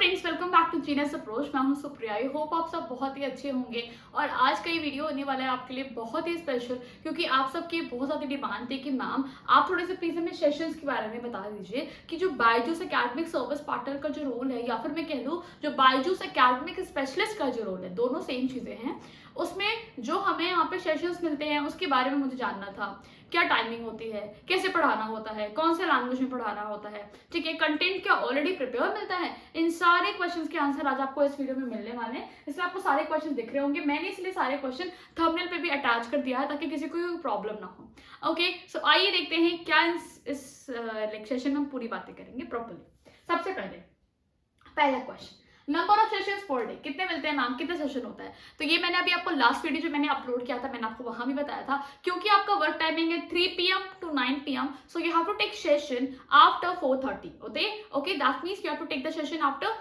Friends, welcome back to Genius Approach. मैं हूं Supriya. I hope आप सब बहुत ही अच्छे होंगे। और आज का ये वीडियो होने वाला है आपके लिए बहुत ही स्पेशल, क्योंकि आप सबकी बहुत ज़्यादा डिमांड थी कि मैम आप थोड़े से प्लीज हमें सेशंस के बारे में बता दीजिए कि जो बायजूस एकेडमिक सर्विस पार्टनर का जो रोल है, या फिर मैं कह लूँ जो बायजूस एकेडमिक स्पेशलिस्ट का जो रोल है, दोनों सेम चीज़ें हैं। उसमें जो हमें यहाँ पे सेशंस मिलते हैं उसके बारे में मुझे जानना था। क्या टाइमिंग होती है, कैसे पढ़ाना होता है, कौन से लैंग्वेज में पढ़ाना होता है, ठीक है, कंटेंट क्या ऑलरेडी प्रिपेयर मिलता है। इन सारे क्वेश्चंस के आंसर आज आपको इस वीडियो में मिलने वाले हैं। इसलिए आपको सारे क्वेश्चन दिख रहे होंगे। मैंने इसलिए सारे क्वेश्चन थंबनेल पे भी अटैच कर दिया है ताकि किसी को कोई प्रॉब्लम ना हो। ओके, सो आइए देखते हैं क्या इस सेशन में हम पूरी बातें करेंगे प्रॉपरली। सबसे पहला question, number of sessions per day कितने मिलते हैं मैम, कितने सेशन होता है। तो ये मैंने अभी आपको लास्ट वीडियो जो मैंने अपलोड किया था, मैंने आपको वहां भी बताया था। क्योंकि आपका वर्क टाइमिंग है 3 PM to 9 PM, so you have to take session after 4:30। Okay, that means you have to take the session after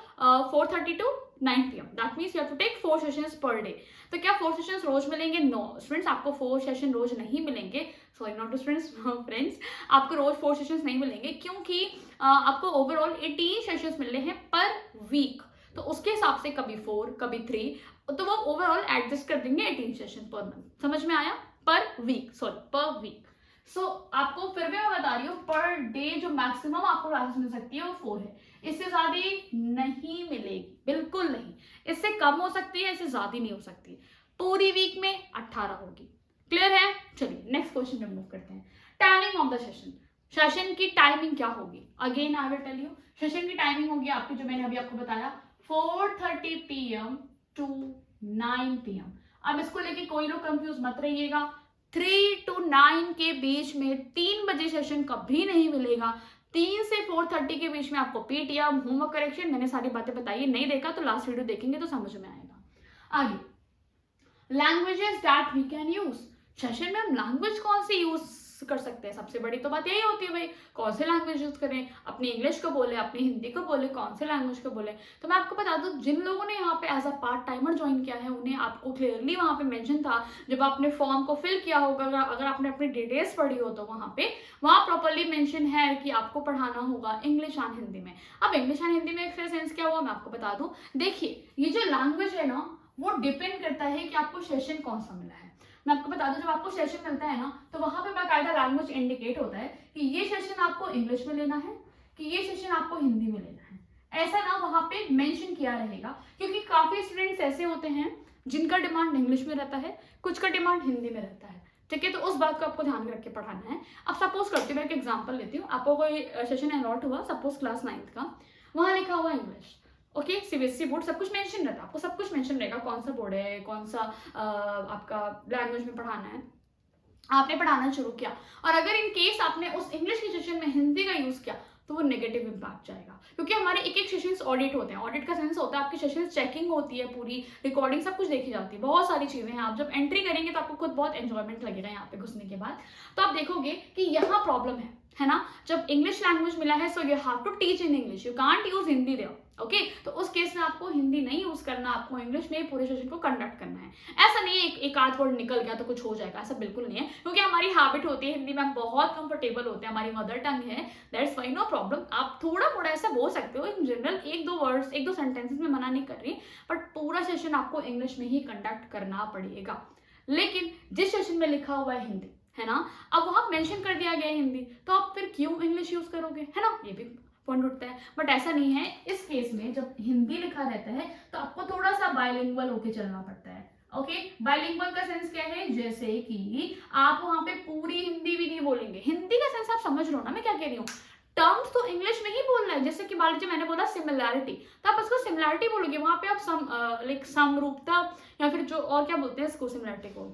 4:30 to 9 PM। That means you have to take 4 sessions per day. तो क्या 4 sessions रोज मिलेंगे? No students, आपको 4 session रोज नहीं मिलेंगे। Sorry, not to students, friends, आपको रोज 4 sessions नहीं मिलेंगे, क्योंकि आपको ओवरऑल 18 सेशंस मिलने हैं पर वीक। तो उसके हिसाब से कभी 4 कभी 3, तो वो ओवरऑल एडजस्ट कर देंगे 18 सेशन पर मंथ। समझ में आया? Per week, sorry per week. So आपको फिर भी मैं बता रही हूँ, पर डे जो मैक्सिमम आपको क्लासेस मिल सकती है वो 4 है। इससे ज्यादा नहीं मिलेगी, बिल्कुल नहीं। इससे कम हो सकती है, इससे ज्यादा नहीं हो सकती। पूरी वीक में 18 होगी। क्लियर है? चलिए नेक्स्ट क्वेश्चन पे मूव करते हैं। Timing of the session, session की टाइमिंग क्या होगी? Again I will tell you. Session की टाइमिंग होगी आपकी, जो मैंने अभी आपको बताया, 4:30 PM to 9 PM। अब इसको लेके कोई लोग कंफ्यूज मत रहिएगा। 3 to 9 के बीच में 3 बजे सेशन कभी नहीं मिलेगा। 3 से 4:30 के बीच में आपको पीटीएम, होमवर्क करेक्शन, मैंने सारी बातें बताई। नहीं देखा तो लास्ट वीडियो देखेंगे तो समझ में आएगा। आगे, languages that we can use. Session में हम लैंग्वेज कौन सी यूज कर सकते हैं? सबसे बड़ी तो बात यही होती है भाई, कौन से लैंग्वेज यूज करें। अपनी इंग्लिश को बोले, अपनी हिंदी को बोले, कौन से लैंग्वेज को बोले। तो मैं आपको बता दूं, जिन लोगों ने यहाँ पे as a part timer join किया है, उन्हें आपको क्लियरली वहाँ पे मेंशन था, जब आपने फॉर्म को फिल किया होगा, अगर आपने अपनी डिटेल्स पढ़ी हो तो वहाँ प्रॉपरली मेंशन है कि आपको पढ़ाना होगा इंग्लिश एंड हिंदी में। अब इंग्लिश एंड हिंदी में इसका सेंस क्या हुआ, मैं आपको बता दूं। देखिए, ये जो लैंग्वेज है ना, वो डिपेंड करता है कि आपको सेशन कौन सा मिला है। मैं आपको बता दूं, जब आपको सेशन मिलता है ना, तो वहां पे बाकायदा लैंग्वेज इंडिकेट होता है कि ये सेशन आपको इंग्लिश में लेना है, कि ये सेशन आपको हिंदी में लेना है। ऐसा ना वहां पे मेंशन किया रहेगा, क्योंकि काफी स्टूडेंट्स ऐसे होते हैं जिनका डिमांड इंग्लिश में रहता है, कुछ का डिमांड हिंदी में रहता है। ठीक है, तो उस बात को आपको ध्यान में रख के पढ़ाना है। अब सपोज करती हूँ, मैं एक एग्जाम्पल लेती हूँ। आपको कोई सेशन अलॉट हुआ, सपोज क्लास 9th का, वहां लिखा हुआ इंग्लिश। ओके, सीबीएसई बोर्ड, सब कुछ मेंशन रहता है, आपको सब कुछ मेंशन रहेगा, कौन सा बोर्ड है, कौन सा आपका लैंग्वेज में पढ़ाना है। आपने पढ़ाना शुरू किया, और अगर इन केस आपने उस इंग्लिश के सेशन में हिंदी का यूज किया, तो वो नेगेटिव इंपैक्ट जाएगा। क्योंकि हमारे एक एक सेशंस ऑडिट होते हैं। ऑडिट का सेंस होता है आपके सेशंस चेकिंग होती है, पूरी रिकॉर्डिंग सब कुछ देखी जाती है, बहुत सारी चीजें हैं। आप जब एंट्री करेंगे तो आपको खुद बहुत एंजॉयमेंट लगेगा यहाँ पे घुसने के बाद। तो आप देखोगे कि यहाँ प्रॉब्लम है ना। जब इंग्लिश लैंग्वेज मिला है, so you have to teach in English, you can't use Hindi there. Okay, तो उस केस में आपको हिंदी नहीं यूज करना, आपको इंग्लिश में पूरे सेशन को कंडक्ट करना है। ऐसा नहीं है एक आध वर्ड निकल गया तो कुछ हो जाएगा, ऐसा बिल्कुल नहीं है। क्योंकि हमारी हैबिट होती है, हिंदी में हम बहुत कंफर्टेबल होते हैं, हमारी मदर टंग है, दैट्स व्हाई नो प्रॉब्लम। आप थोड़ा मोड़ा ऐसा बोल सकते हो इन जनरल, एक दो वर्ड्स, एक दो सेंटेंसेस में मना नहीं कर रही, बट पूरा सेशन आपको इंग्लिश में ही कंडक्ट करना पड़ेगा। लेकिन जिस सेशन में लिखा हुआ है हिंदी, है ना, अब वहां मेंशन कर दिया गया है हिंदी, तो आप फिर क्यों इंग्लिश यूज करोगे, है ना, ये भी पॉइंट उठता है। बट ऐसा नहीं है। इस केस में जब हिंदी लिखा रहता है तो आपको थोड़ा सा बायलिंगुअल होके चलना पड़ता है। ओके, बायलिंगुअल का सेंस क्या है? जैसे कि आप वहां पे पूरी हिंदी भी नहीं बोलेंगे। हिंदी का सेंस आप समझ लो ना मैं क्या कह रही हूँ। टर्म्स तो इंग्लिश में ही बोलना है। जैसे कि मान लीजिए मैंने बोला सिमिलैरिटी, तो आप उसको सिमिलैरिटी बोलोगे, वहां पे आप लाइक समरूपता, या फिर जो और क्या बोलते हैं इसको, सिमिलैरिटी को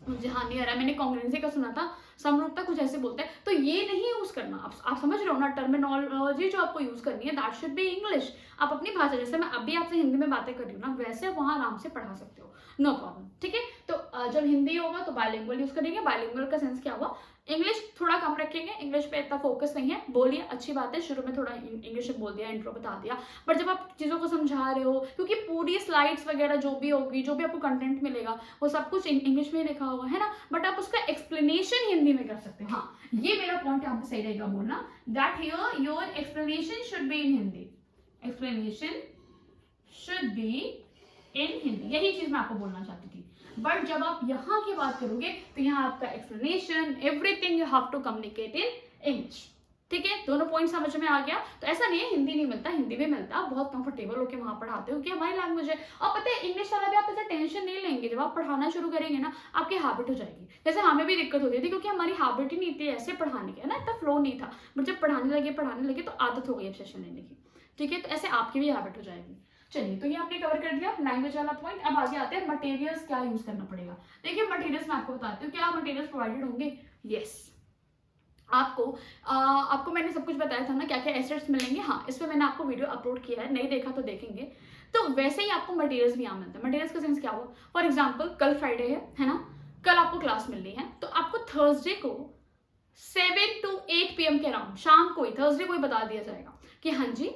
मुझे हाँ नहीं आ रहा है, मैंने कॉन्ग्रुएंसी का सुना था, समरूपता कुछ ऐसे बोलते हैं। तो ये नहीं यूज करना। आप समझ रहे हो ना, टर्मिनोलॉजी जो आपको यूज करनी है दैट शुड बी इंग्लिश। आप अपनी भाषा, जैसे मैं अभी आपसे हिंदी में बातें कर रही हूँ ना, वैसे वहां आराम से पढ़ा सकते हो, नो प्रॉब्लम। ठीक है, तो जब हिंदी होगा तो बायलिंगुअल यूज करेंगे। बायलिंगुअल का सेंस क्या हुआ? इंग्लिश थोड़ा कम रखेंगे, इंग्लिश पे इतना फोकस नहीं है। बोलिए, अच्छी बात है, शुरू में थोड़ा इंग्लिश में बोल दिया, इंट्रो बता दिया, बट जब आप चीज़ों को समझा रहे हो, क्योंकि पूरी स्लाइड्स वगैरह जो भी होगी, जो भी आपको कंटेंट मिलेगा, वो सब कुछ इंग्लिश में ही लिखा हुआ है ना, बट आप उसका एक्सप्लेनेशन हिंदी में कर सकते हो। हाँ, ये मेरा पॉइंट यहाँ पे सही रहेगा बोलना, that here your explanation should be in Hindi. Explanation should be in Hindi. यही चीज मैं आपको बोलना चाहती थी। बट जब आप यहाँ की बात करोगे तो यहाँ आपका explanation everything you have to communicate in English. ठीक है, दोनों पॉइंट समझ में आ गया। तो ऐसा नहीं है हिंदी नहीं मिलता, हिंदी भी मिलता है। आप बहुत कंफर्टेबल होकर वहां पढ़ाते हो कि हमारी लैंग्वेज है। और पता है इंग्लिश वाला भी आप ऐसा टेंशन नहीं लेंगे, जब आप पढ़ाना शुरू करेंगे ना आपकी हैबिट हो जाएगी। जैसे हमें भी दिक्कत होती थी क्योंकि हमारी हैबिट ही नहीं थी ऐसे पढ़ाने की, है ना, इतना फ्लो नहीं था। बट जब पढ़ाने लगे तो आदत हो गई सेशन लेने की। ठीक है, तो ऐसे आपकी भी हैबिट हो जाएगी। चलिए, तो ये आपने कवर कर दिया लैंग्वेज वाला पॉइंट। अब आगे आते हैं मटेरियल्स क्या यूज करना पड़ेगा। देखिए मटेरियल्स मैं आपको बताती हूँ। क्या मटेरियल्स प्रोवाइडेड होंगे? यस, आपको मैंने सब कुछ बताया था ना क्या क्या एसेट्स मिलेंगे। हाँ, इस पर मैंने आपको वीडियो अपलोड किया है, नहीं देखा तो देखेंगे। तो वैसे ही आपको मटेरियल्स भी यहाँ मिलते हैं। मटेरियल्स का सेंस क्या हुआ? फॉर एग्जाम्पल कल फ्राइडे है ना, कल आपको क्लास मिलनी है, तो आपको थर्सडे को 7 to 8 PM के अराउंड, शाम को ही, थर्सडे को ही बता दिया जाएगा कि हाँ जी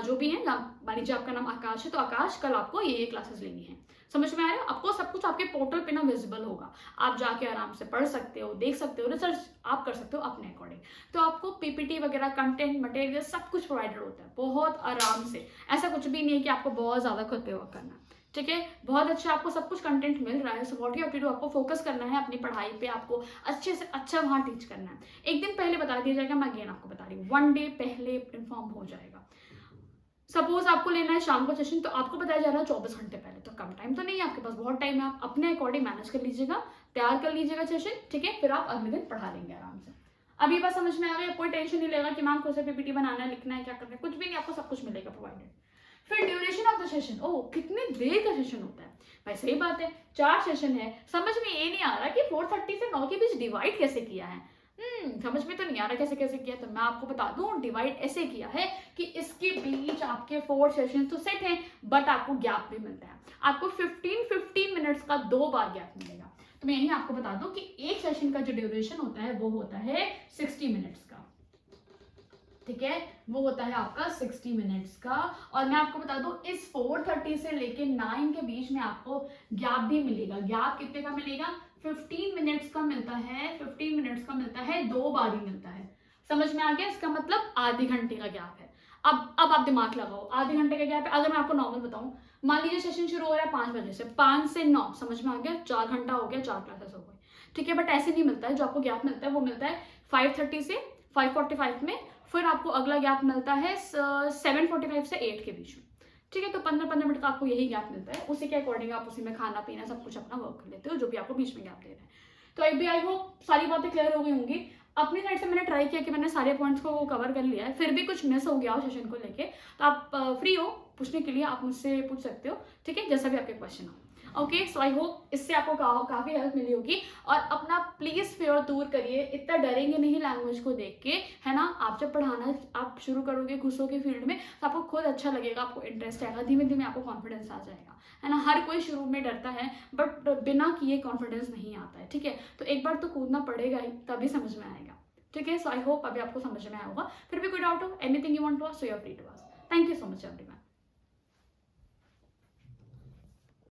जो भी है, मान लीजिए आपका नाम आकाश है, तो आकाश कल आपको ये क्लासेस लेनी है। समझ में आ रहा है? आपको सब कुछ आपके पोर्टल पे ना विजिबल होगा, आप जाके आराम से पढ़ सकते हो, देख सकते हो, रिसर्च आप कर सकते हो अपने अकॉर्डिंग। तो आपको पीपीटी वगैरह, कंटेंट, मटेरियल सब कुछ प्रोवाइडेड होता है बहुत आराम से। ऐसा कुछ भी नहीं है कि आपको बहुत ज्यादा खुद पे वर्क करना। ठीक है, बहुत अच्छा आपको सब कुछ कंटेंट मिल रहा है। So what you have to do, आपको फोकस करना है अपनी पढ़ाई पे, आपको अच्छे से अच्छा वहाँ टीच करना है। एक दिन पहले बता दिया जाएगा, मैं अगेन आपको बता रही हूँ, 1 डे पहले इन्फॉर्म हो जाएगा। सपोज आपको लेना है शाम का सेशन, तो आपको बताया जा रहा है 24 घंटे पहले। तो कम टाइम तो नहीं है आपके पास, बहुत टाइम है। आप अपने अकॉर्डिंग मैनेज कर लीजिएगा, तैयार कर लीजिएगा सेशन। ठीक है, फिर आप अगले दिन पढ़ा लेंगे आराम से। अब ये बात समझ में आ गई? कोई टेंशन नहीं लेगा कि मैम को पीपीटी बनाना है, लिखना है, क्या करना है, कुछ भी नहीं, आपको सब कुछ मिलेगा प्रोवाइडेड। फिर ड्यूरेशन ऑफ द सेशन, ओह कितने देर का सेशन होता है भाई? सही बात है, 4 सेशन है। समझ में ये नहीं आ रहा कि 4:30 से 9 के बीच डिवाइड कैसे किया है। समझ में तो नहीं आ रहा कैसे कैसे किया। तो मैं आपको बता दूं, डिवाइड ऐसे किया है कि इसके बीच आपके 4 सेशन तो सेट हैं, बट आपको गैप भी मिलता है। आपको 15 मिनट्स का 2 बार गैप मिलेगा। तो मैं यही आपको बता दूं कि एक सेशन का जो ड्यूरेशन होता है वो होता है 60 मिनट्स का। ठीक है, वो होता है आपका 60 मिनट्स का। और मैं आपको बता दूं इस 4:30 से लेके 9 के बीच में आपको गैप भी मिलेगा। गैप कितने का मिलेगा? 15 मिनट्स का मिलता है। 15 मिनट्स का मिलता है, 2 बार ही मिलता है। समझ में आ गया? इसका मतलब आधे घंटे का गैप है। अब आप दिमाग लगाओ, आधे घंटे का गैप है। अगर मैं आपको नॉर्मल बताऊं, मान लीजिए सेशन शुरू हो रहा है 5 बजे से, 5 से 9, समझ में आ गया? 4 घंटा हो गया, 4 क्लासेस हो गई। ठीक है, बट ऐसे नहीं मिलता है। जो आपको गैप मिलता है वो मिलता है 5:30 से 5:45 में। फिर आपको अगला गैप मिलता है 7:45 से 8 के बीच में। ठीक है, तो 15-15 मिनट का आपको यही गैप मिलता है। उसी के अकॉर्डिंग आप उसी में खाना पीना सब कुछ अपना वर्क कर लेते हो, जो भी आपको बीच में गैप दे रहा है। तो आई होप सारी बातें क्लियर हो गई होंगी। अपनी साइड से मैंने ट्राई किया कि मैंने सारे पॉइंट्स को कवर कर लिया है। फिर भी कुछ मिस हो गया हो सेशन को लेके, तो आप फ्री हो पूछने के लिए, आप मुझसे पूछ सकते हो। ठीक है, जैसा भी आपके क्वेश्चन हो। ओके, सो आई होप इससे आपको काफ़ी हेल्प मिली होगी। और अपना प्लीज़ फियर दूर करिए, इतना डरेंगे नहीं लैंग्वेज को देख के, है ना। आप जब पढ़ाना आप शुरू करोगे, घुसोगे फील्ड में, तो आपको खुद अच्छा लगेगा, आपको इंटरेस्ट आएगा, धीमे धीमे आपको कॉन्फिडेंस आ जाएगा, है ना। हर कोई शुरू में डरता है, बट बिना किए कॉन्फिडेंस नहीं आता है। ठीक है, तो एक बार तो कूदना पड़ेगा ही, तभी समझ में आएगा। ठीक है, सो आई होप अभी आपको समझ में आया होगा। फिर भी कोई डाउट हो, anything you want to ask, so you are free to ask. Thank you so much everyone.